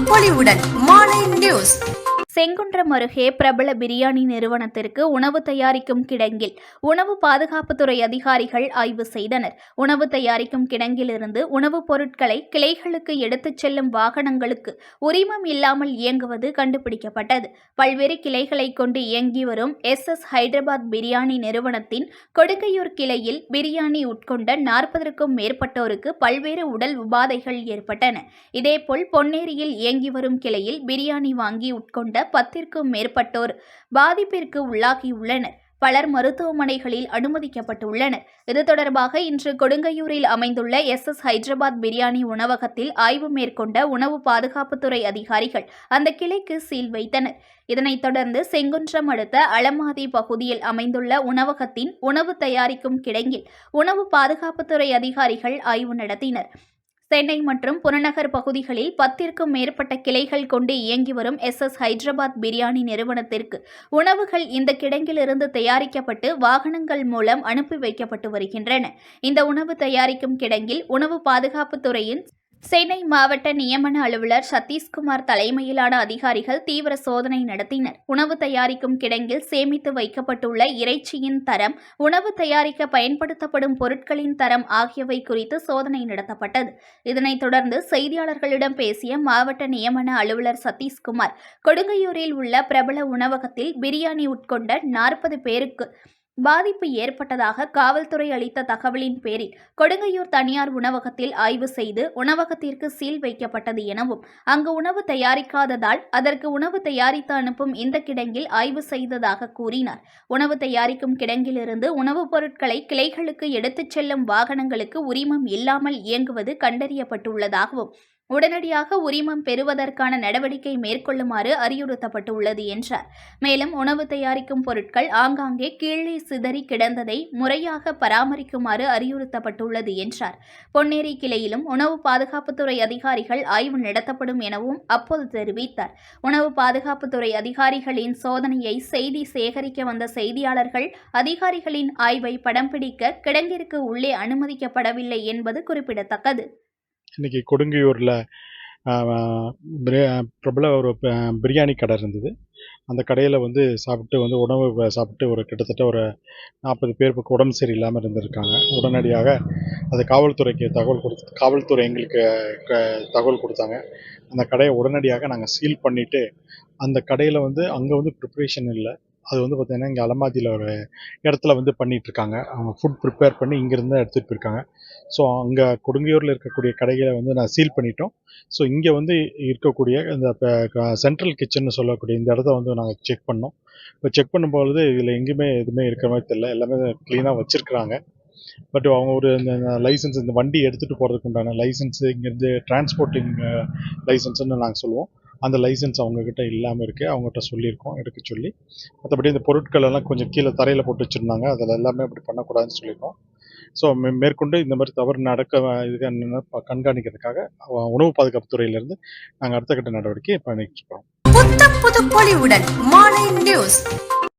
பொலிவுடன் மாலை நியூஸ். செங்குன்றம் அருகே பிரபல பிரியாணி நிறுவனத்திற்கு உணவு தயாரிக்கும் கிடங்கில் உணவு பாதுகாப்புத்துறை அதிகாரிகள் ஆய்வு செய்தனர். உணவு தயாரிக்கும் கிடங்கிலிருந்து உணவுப் பொருட்களை கிளைகளுக்கு எடுத்துச் செல்லும் வாகனங்களுக்கு உரிமம் இல்லாமல் இயங்குவது கண்டுபிடிக்கப்பட்டது. பல்வேறு கிளைகளை கொண்டு இயங்கி வரும் SS ஹைதராபாத் பிரியாணி நிறுவனத்தின் கொடுங்கையூர் கிளையில் பிரியாணி உட்கொண்ட 40க்கும் மேற்பட்டோருக்கு பல்வேறு உடல் உபாதைகள் ஏற்பட்டன. இதேபோல் பொன்னேரியில் இயங்கி வரும் கிளையில் பிரியாணி வாங்கி உட்கொண்ட 10க்கும் மேற்பட்டோர் பாதிப்பிற்கு உள்ளாகியுள்ளனர். பலர் மருத்துவமனைகளில் அனுமதிக்கப்பட்டுள்ளனர். இது தொடர்பாக இன்று கொடுங்கையூரில் அமைந்துள்ள SS ஹைதராபாத் பிரியாணி உணவகத்தில் ஆய்வு மேற்கொண்ட உணவு பாதுகாப்புத்துறை அதிகாரிகள் அந்த கிளைக்கு சீல் வைத்தனர். இதனைத் தொடர்ந்து செங்குன்றம் அடுத்த அளமாதி பகுதியில் அமைந்துள்ள உணவகத்தின் உணவு தயாரிக்கும் கிடங்கில் உணவு பாதுகாப்புத்துறை அதிகாரிகள் ஆய்வு நடத்தினர். சென்னை மற்றும் புறநகர் பகுதிகளில் 10க்கும் மேற்பட்ட கிளைகள் கொண்டு இயங்கி வரும் SS ஹைதராபாத் பிரியாணி நிறுவனத்திற்கு உணவுகள் இந்த கிடங்கிலிருந்து தயாரிக்கப்பட்டு வாகனங்கள் மூலம் அனுப்பி வைக்கப்பட்டு வருகின்றன. இந்த உணவு தயாரிக்கும் கிடங்கில் உணவு பாதுகாப்புத்துறையின் சென்னை மாவட்ட நியமன அலுவலர் சதீஷ்குமார் தலைமையிலான அதிகாரிகள் தீவிர சோதனை நடத்தினர். உணவு தயாரிக்கும் கிடங்கில் சேமித்து வைக்கப்பட்டுள்ள இறைச்சியின் தரம், உணவு தயாரிக்க பயன்படுத்தப்படும் பொருட்களின் தரம் ஆகியவை குறித்து சோதனை நடத்தப்பட்டது. இதனைத் தொடர்ந்து செய்தியாளர்களிடம் பேசிய மாவட்ட நியமன அலுவலர் சதீஷ்குமார், கொடுங்கையூரில் உள்ள பிரபல உணவகத்தில் பிரியாணி உட்கொண்ட 40 பேருக்கு பாதிப்பு ஏற்பட்டதாக காவல்துறை அளித்த தகவலின் பேரில் கொடுங்கையூர் தனியார் உணவகத்தில் ஆய்வு செய்து உணவகத்திற்கு சீல் வைக்கப்பட்டது எனவும், அங்கு உணவு தயாரிக்காததால் அதற்கு உணவு தயாரித்து அனுப்பும் இந்த கிடங்கில் ஆய்வு செய்ததாக கூறினார். உணவு தயாரிக்கும் கிடங்கிலிருந்து உணவுப் பொருட்களை கிளைகளுக்கு எடுத்துச் செல்லும் வாகனங்களுக்கு உரிமம் இல்லாமல் இயங்குவது கண்டறியப்பட்டுள்ளதாகவும், உடனடியாக உரிமம் பெறுவதற்கான நடவடிக்கை மேற்கொள்ளுமாறு அறிவுறுத்தப்பட்டுள்ளது என்றார். மேலும் உணவு தயாரிக்கும் பொருட்கள் ஆங்காங்கே கீழே சிதறி கிடந்ததை முறையாக பராமரிக்குமாறு அறிவுறுத்தப்பட்டுள்ளது என்றார். பொன்னேரி கிளையிலும் உணவு பாதுகாப்புத்துறை அதிகாரிகள் ஆய்வு நடத்தப்படும் எனவும் அப்போது தெரிவித்தார். உணவு பாதுகாப்புத்துறை அதிகாரிகளின் சோதனையை செய்தி சேகரிக்க வந்த செய்தியாளர்கள் அதிகாரிகளின் ஆய்வை படம் பிடிக்க கிடங்கிற்கு உள்ளே அனுமதிக்கப்படவில்லை என்பது குறிப்பிடத்தக்கது. இன்றைக்கி கொடுங்கையூரில் பிரபல ஒரு பிரியாணி கடை இருந்தது. அந்த கடையில் சாப்பிட்டு உணவு சாப்பிட்டு கிட்டத்தட்ட ஒரு 40 பேர் உடம்பு சரியில்லாமல் இருந்திருக்காங்க. உடனடியாக அது காவல்துறைக்கு காவல்துறை எங்களுக்கு தகவல் கொடுத்தாங்க. அந்த கடையை உடனடியாக நாங்கள் சீல் பண்ணிவிட்டு, அந்த கடையில் அங்கே ப்ரிப்ரேஷன் இல்லை. அது பார்த்திங்கன்னா இங்கே அலமாதியில் ஒரு இடத்துல பண்ணிகிட்ருக்காங்க. அவங்க ஃபுட் ப்ரிப்பேர் பண்ணி இங்கேருந்து தான் எடுத்துகிட்டு போயிருக்காங்க. ஸோ அங்கே கொடுங்கையூரில் இருக்கக்கூடிய கடைகளை நான் சீல் பண்ணிட்டோம். ஸோ இங்கே இருக்கக்கூடிய இந்த சென்ட்ரல் கிச்சன்னு சொல்லக்கூடிய இந்த இடத்த நாங்கள் செக் பண்ணோம். இப்போ செக் பண்ணும்பொழுது இதில் எங்கேயுமே எதுவுமே இருக்கிற மாதிரி தெரியல. எல்லாமே க்ளீனாக வச்சுருக்குறாங்க. பட் அவங்க ஒரு இந்த லைசன்ஸ், இந்த வண்டி எடுத்துகிட்டு போகிறதுக்கு உண்டான லைசன்ஸு, இங்கேருந்து டிரான்ஸ்போர்ட்டிங் லைசன்ஸுன்னு நாங்கள் சொல்லுவோம். அந்த லைசன்ஸ் அவங்கக்கிட்ட இல்லாமல் இருக்குது. அவங்ககிட்ட சொல்லியிருக்கோம் எடுக்க சொல்லி. மற்றபடி இந்த பொருட்கள் எல்லாம் கொஞ்சம் கீழே தரையில் போட்டு வச்சுருந்தாங்க. அதில் எல்லாமே அப்படி பண்ணக்கூடாதுன்னு சொல்லியிருக்கோம். ஸோ மேற்கொண்டு இந்த மாதிரி தவறு நடக்க இது என்னென்ன கண்காணிக்கிறதுக்காக உணவு பாதுகாப்பு துறையிலேருந்து நாங்கள் அடுத்த கட்ட நடவடிக்கை பண்ணிட்டு இருக்கோம். புது பொலிவுடன் மாலை நியூஸ்.